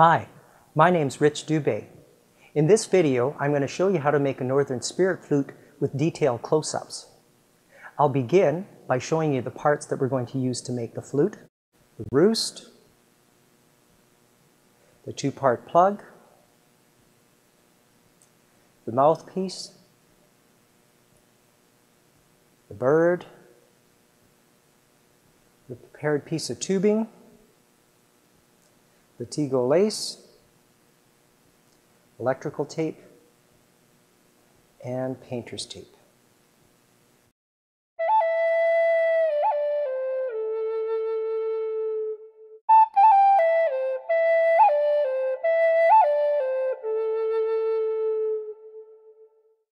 Hi, my name's Rich Dubé. In this video, I'm going to show you how to make a Northern Spirit Flute with detailed close-ups. I'll begin by showing you the parts that we're going to use to make the flute. The roost, the two-part plug, the mouthpiece, the bird, the prepared piece of tubing, the Tego lace, electrical tape, and painter's tape.